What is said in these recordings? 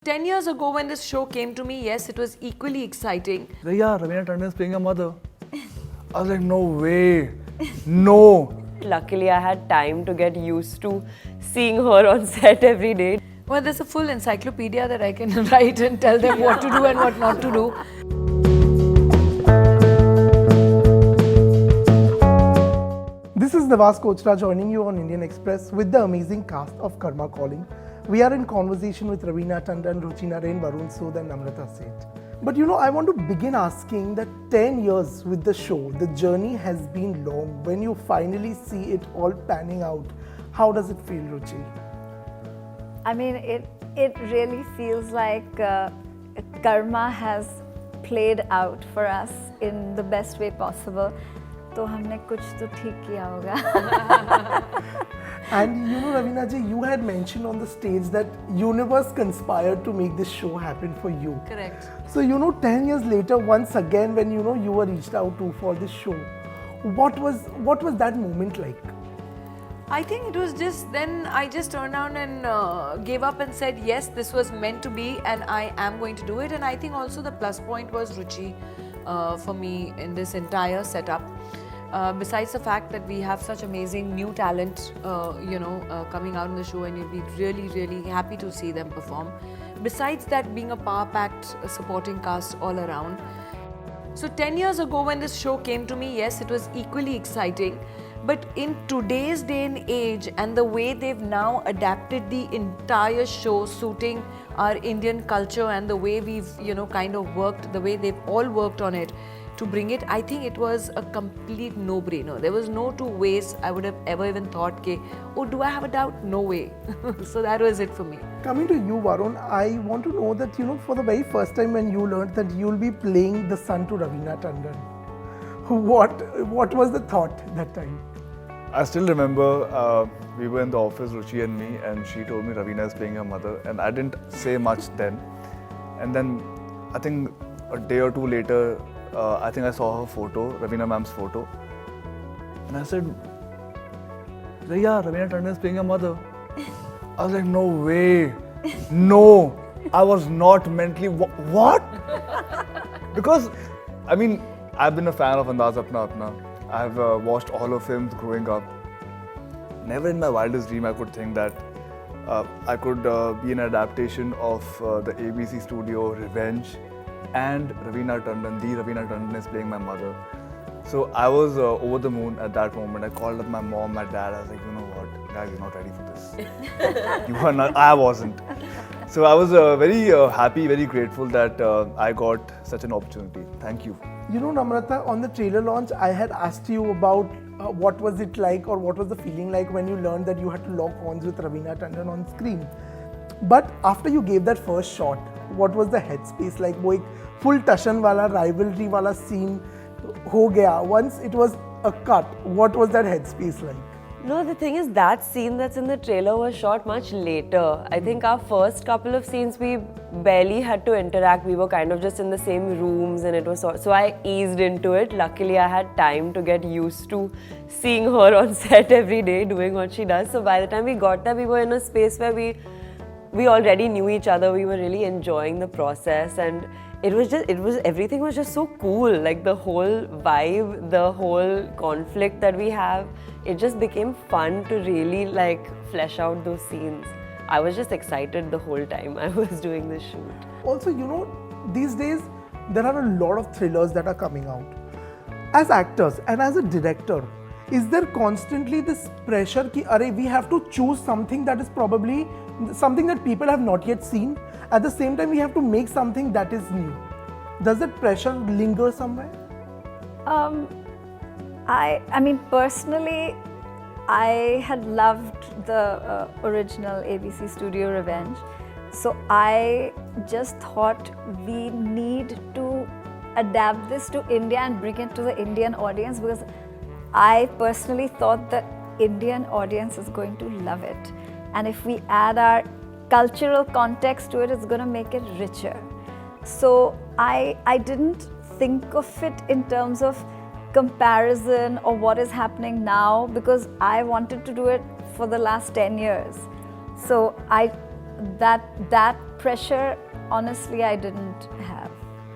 10 years ago when this show came to me, yes, it was equally exciting. Yeah, Raveena Tandon is playing her mother. I was like, no way, no. Luckily, I had time to get used to seeing her on set every day. Well, there's a full encyclopedia that I can write and tell them what to do and what not to do. This is Nawaz Kochra joining you on Indian Express with the amazing cast of Karmma Calling. We are in conversation with Raveena Tandon, Ruchi Narain, Varun Sood and Namrata Sheth. But I want to begin asking that 10 years with the show, the journey has been long. When you finally see it all panning out, how does it feel, Ruchi? I mean, it really feels like karma has played out for us in the best way possible. तो हमने कुछ तो ठीक किया होगा. And Raveena ji, you had mentioned on the stage that universe conspired to make this show happen for you. Correct. So 10 years later, once again, when you were reached out to for this show, what was that moment like? I think it was just then I just turned around and gave up and said, yes, this was meant to be and I am going to do it. And I think also the plus point was Ruchi for me in this entire setup. Besides the fact that we have such amazing new talent, coming out in the show and you'll be really, really happy to see them perform. Besides that, being a power-packed supporting cast all around. So 10 years ago when this show came to me, yes, it was equally exciting. But in today's day and age and the way they've now adapted the entire show suiting our Indian culture and the way we've, kind of worked, the way they've all worked on it to bring it, I think it was a complete no-brainer. There was no two ways I would have ever even thought, oh, do I have a doubt? No way. So that was it for me. Coming to you, Varun, I want to know that, for the very first time when you learned that you'll be playing the son to Raveena Tandon, what was the thought that time? I still remember we were in the office, Ruchi and me, and she told me Raveena is playing her mother, and I didn't say much then. And then I think a day or two later, I think I saw her photo, Raveena ma'am's photo, and I said, yeah, Raveena Tandon is playing her mother. I was like, no way, no. I was not mentally, what? Because, I've been a fan of Andaz Apna Apna. I've watched all her films growing up. Never in my wildest dream I could think that I could be an adaptation of the ABC studio Revenge, and Raveena Tandon, the Raveena Tandon is playing my mother. So I was over the moon at that moment. I called up my mom, my dad. I was like, you know what, guys, you're not ready for this. You are not. I wasn't. So I was very happy, very grateful that I got such an opportunity. Thank you. Namrata, on the trailer launch, I had asked you about what was it like or what was the feeling like when you learned that you had to lock horns with Raveena Tandon on screen. But after you gave that first shot, what was the headspace like? वो एक full tashan wala rivalry wala scene हो गया. Once it was a cut, what was that headspace like? No, the thing is that scene that's in the trailer was shot much later. I think our first couple of scenes we barely had to interact. We were kind of just in the same rooms and it was so I eased into it. Luckily, I had time to get used to seeing her on set every day doing what she does. So by the time we got there, we were in a space where we already knew each other. We were really enjoying the process and everything was just so cool. Like the whole vibe, the whole conflict that we have, it just became fun to really flesh out those scenes. I was just excited the whole time I was doing this shoot. Also, these days, there are a lot of thrillers that are coming out. As actors and as a director, is there constantly this pressure that we have to choose something that is probably something that people have not yet seen? At the same time, we have to make something that is new. Does that pressure linger somewhere? I mean, personally, I had loved the original ABC studio Revenge. So I just thought we need to adapt this to India and bring it to the Indian audience, because I personally thought the Indian audience is going to love it. And if we add our cultural context to it, it's going to make it richer. So I didn't think of it in terms of comparison or what is happening now, because I wanted to do it for the last 10 years. So I that pressure, honestly, I didn't have.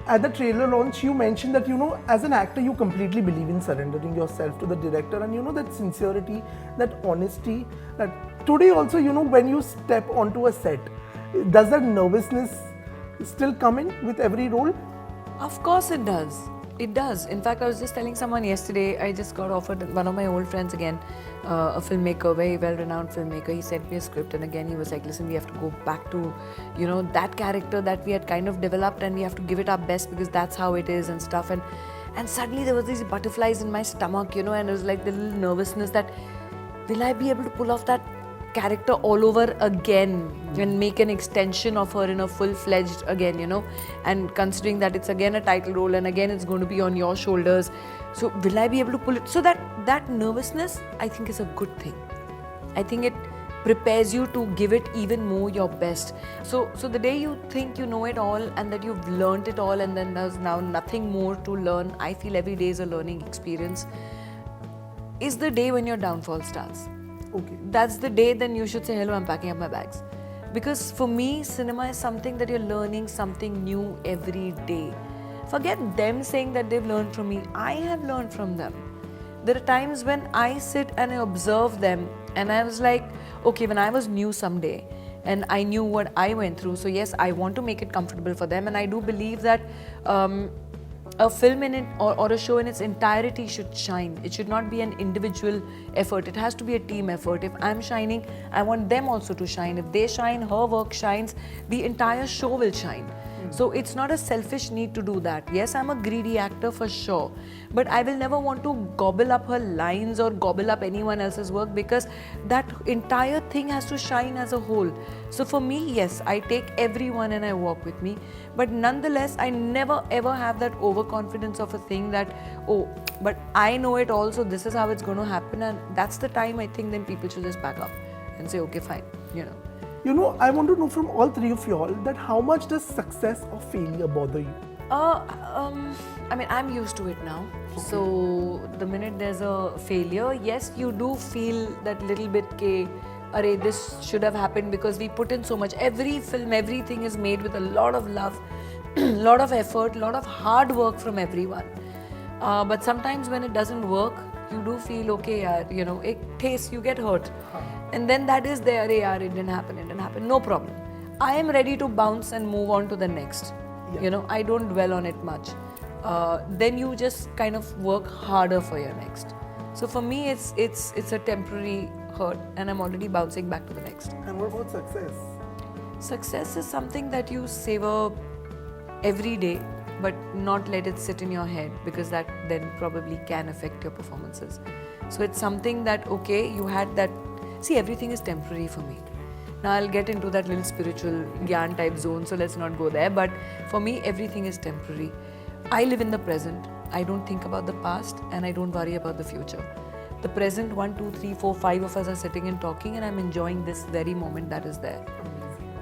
At the trailer launch, you mentioned that, as an actor, you completely believe in surrendering yourself to the director, and that sincerity, that honesty, that today also, when you step onto a set, does that nervousness still come in with every role? Of course it does. It does. In fact, I was just telling someone yesterday, I just got offered, one of my old friends again, a filmmaker, very well-renowned filmmaker, he sent me a script, and again he was like, listen, we have to go back to, that character that we had kind of developed, and we have to give it our best because that's how it is and stuff. And suddenly there was these butterflies in my stomach, and it was like the little nervousness that, will I be able to pull off that character all over again and make an extension of her in a full-fledged again, and considering that it's again a title role and again it's going to be on your shoulders, so will I be able to pull it? So that nervousness, I think, is a good thing. I think it prepares you to give it even more your best. So the day you think you know it all and that you've learned it all and then there's now nothing more to learn, I feel every day is a learning experience, is the day when your downfall starts. Okay. That's the day then you should say, hello, I'm packing up my bags. Because for me, cinema is something that you're learning something new every day. Forget them saying that they've learned from me. I have learned from them. There are times when I sit and I observe them and I was like, okay, when I was new someday and I knew what I went through, so yes, I want to make it comfortable for them, and I do believe that a film in it or a show in its entirety should shine. It should not be an individual effort. It has to be a team effort. If I'm shining, I want them also to shine. If they shine, her work shines, the entire show will shine. So it's not a selfish need to do that. Yes, I'm a greedy actor for sure, but I will never want to gobble up her lines or gobble up anyone else's work, because that entire thing has to shine as a whole. So for me, yes, I take everyone and I walk with me, but nonetheless, I never ever have that overconfidence of a thing that, oh, but I know it all, so this is how it's going to happen, and that's the time I think then people should just back up and say, okay, fine, I want to know from all three of you all that how much does success or failure bother you? I mean, I'm used to it now. Okay. So the minute there's a failure, yes, you do feel that little bit ke, arey, this should have happened, because we put in so much. Every film, everything is made with a lot of love, lot of effort, lot of hard work from everyone. But sometimes when it doesn't work, you do feel, okay, it tastes, you get hurt. And then that is there, it didn't happen, no problem. I am ready to bounce and move on to the next. Yeah. I don't dwell on it much. Then you just kind of work harder for your next. So for me, it's a temporary hurt, and I'm already bouncing back to the next. And what about success? Success is something that you savor every day, but not let it sit in your head, because that then probably can affect your performances. So it's something that, okay, you had that. See, everything is temporary for me. Now I'll get into that little spiritual gyan type zone, so let's not go there. But for me, everything is temporary. I live in the present. I don't think about the past, and I don't worry about the future. The present, 1, 2, 3, 4, 5 of us are sitting and talking, and I'm enjoying this very moment that is there.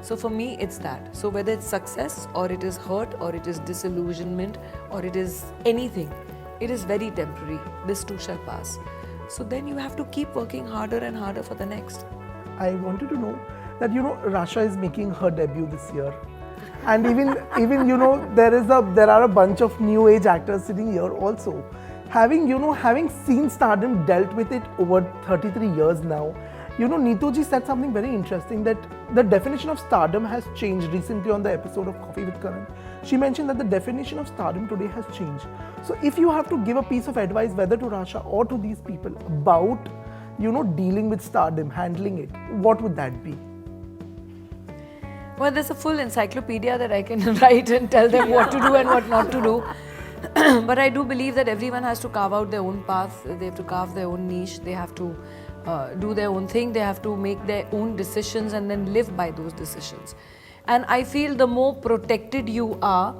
So for me, it's that. So whether it's success, or it is hurt, or it is disillusionment, or it is anything, it is very temporary. This too shall pass. So then you have to keep working harder and harder for the next. I wanted to know that, Rasha is making her debut this year. And even there are a bunch of new age actors sitting here also. Having seen stardom, dealt with it over 33 years now, Neetuji said something very interesting, that the definition of stardom has changed recently on the episode of Coffee with Karan. She mentioned that the definition of stardom today has changed. So if you have to give a piece of advice, whether to Rasha or to these people, about, dealing with stardom, handling it, what would that be? Well, there's a full encyclopedia that I can write and tell them what to do and what not to do. But I do believe that everyone has to carve out their own path. They have to carve their own niche. They have to do their own thing. They have to make their own decisions and then live by those decisions. And I feel the more protected you are,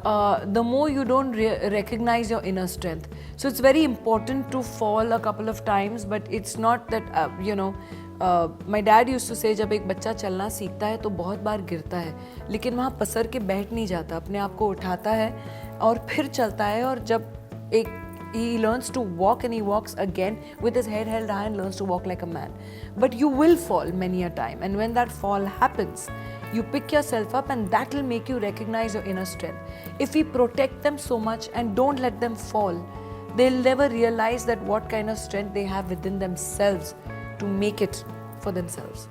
the more you don't recognize your inner strength. So it's very important to fall a couple of times, but it's not that, my dad used to say, जब एक बच्चा चलना सीखता है तो बहुत बार गिरता है, लेकिन वहाँ पसर के बैठ नहीं जाता, अपने आप को उठाता है और फिर चलता है, और जब एक he learns to walk, and he walks again with his head held high and learns to walk like a man. But you will fall many a time, and when that fall happens, you pick yourself up, and that will make you recognize your inner strength. If we protect them so much and don't let them fall, they'll never realize that what kind of strength they have within themselves to make it for themselves.